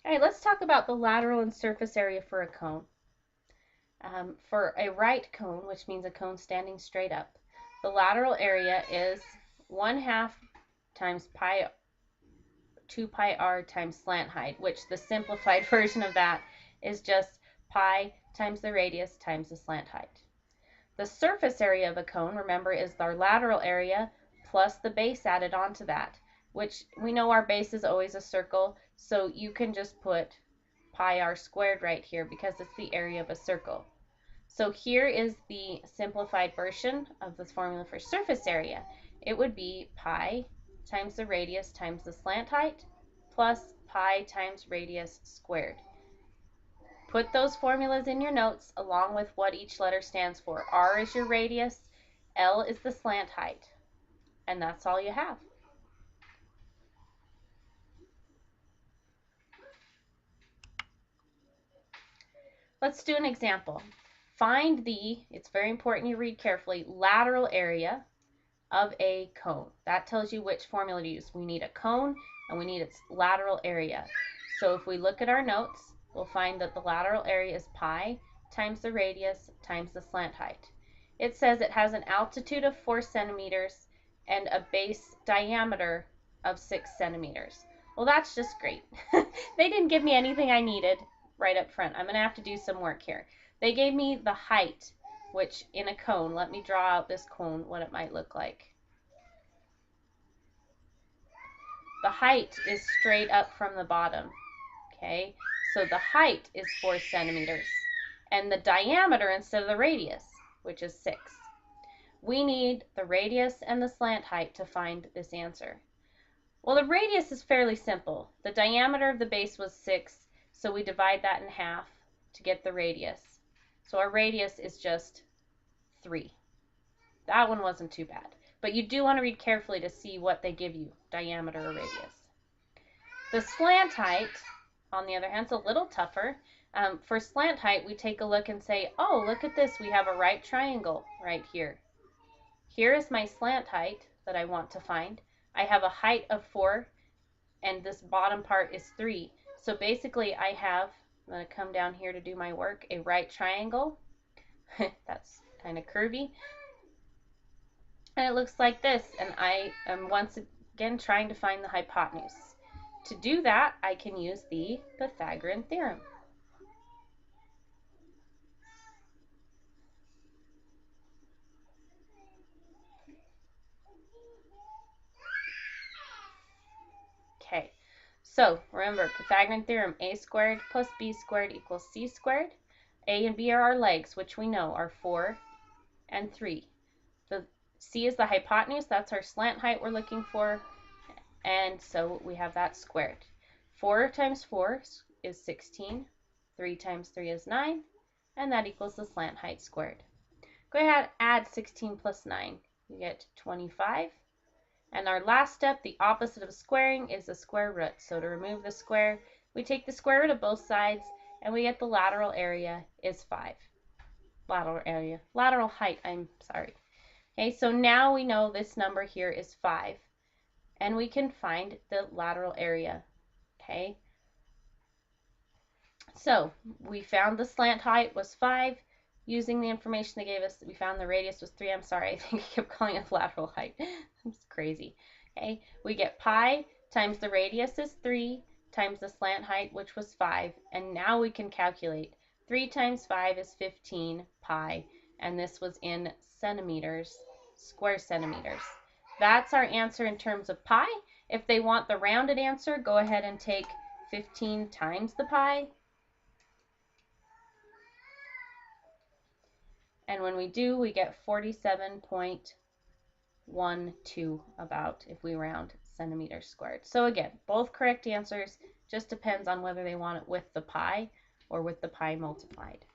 All right, let's talk about the lateral and surface area for a cone. For a right cone, which means a cone standing straight up, the lateral area is 1/2 times pi 2 pi r times slant height, which the simplified version of that is just pi times the radius times the slant height. The surface area of a cone, remember, is our lateral area plus the base added onto that, which we know our base is always a circle, so you can just put pi r squared right here because it's the area of a circle. So here is the simplified version of this formula for surface area. It would be pi times the radius times the slant height plus pi times radius squared. Put those formulas in your notes along with what each letter stands for. R is your radius, L is the slant height, and that's all you have. Let's do an example. Find the, it's very important you read carefully, lateral area of a cone. That tells you which formula to use. We need a cone and we need its lateral area. So if we look at our notes, we'll find that the lateral area is pi times the radius times the slant height. It says it has an altitude of 4 centimeters and a base diameter of 6 centimeters. Well, that's just great. They didn't give me anything I needed right up front. I'm going to have to do some work here. They gave me the height, which in a cone, let me draw out this cone, what it might look like. The height is straight up from the bottom, okay? So the height is 4 centimeters, and the diameter instead of the radius, which is 6. We need the radius and the slant height to find this answer. Well, the radius is fairly simple. The diameter of the base was 6, so we divide that in half to get the radius. So our radius is just 3. That one wasn't too bad. But you do want to read carefully to see what they give you, diameter or radius. The slant height, on the other hand, is a little tougher. For slant height, we take a look and say, oh, look at this. We have a right triangle right here. Here is my slant height that I want to find. I have a height of 4, and this bottom part is 3. So basically, I have, I'm going to come down here to do my work, a right triangle. That's kind of curvy. And it looks like this, and I am once again trying to find the hypotenuse. To do that, I can use the Pythagorean Theorem. Okay, so remember, Pythagorean Theorem, a squared plus b squared equals c squared. A and b are our legs, which we know are 4 and 3. The c is the hypotenuse, that's our slant height we're looking for, and so we have that squared. 4 times 4 is 16, 3 times 3 is 9, and that equals the slant height squared. Go ahead, add 16 plus 9, you get 25. And our last step, the opposite of squaring, is the square root. So to remove the square, we take the square root of both sides, and we get the lateral area is 5. Lateral height, I'm sorry. Okay, so now we know this number here is 5, and we can find the lateral area, okay? So we found the slant height was 5. Using the information they gave us, we found the radius was 3. I'm sorry, I think I kept calling it lateral height. It's crazy. Okay, we get pi times the radius is 3 times the slant height, which was 5. And now we can calculate. 3 times 5 is 15 pi, and this was in centimeters, square centimeters. That's our answer in terms of pi. If they want the rounded answer, go ahead and take 15 times the pi. And when we do, we get 47.12 about if we round centimeters squared. So again, both correct answers, just depends on whether they want it with the pi or with the pi multiplied.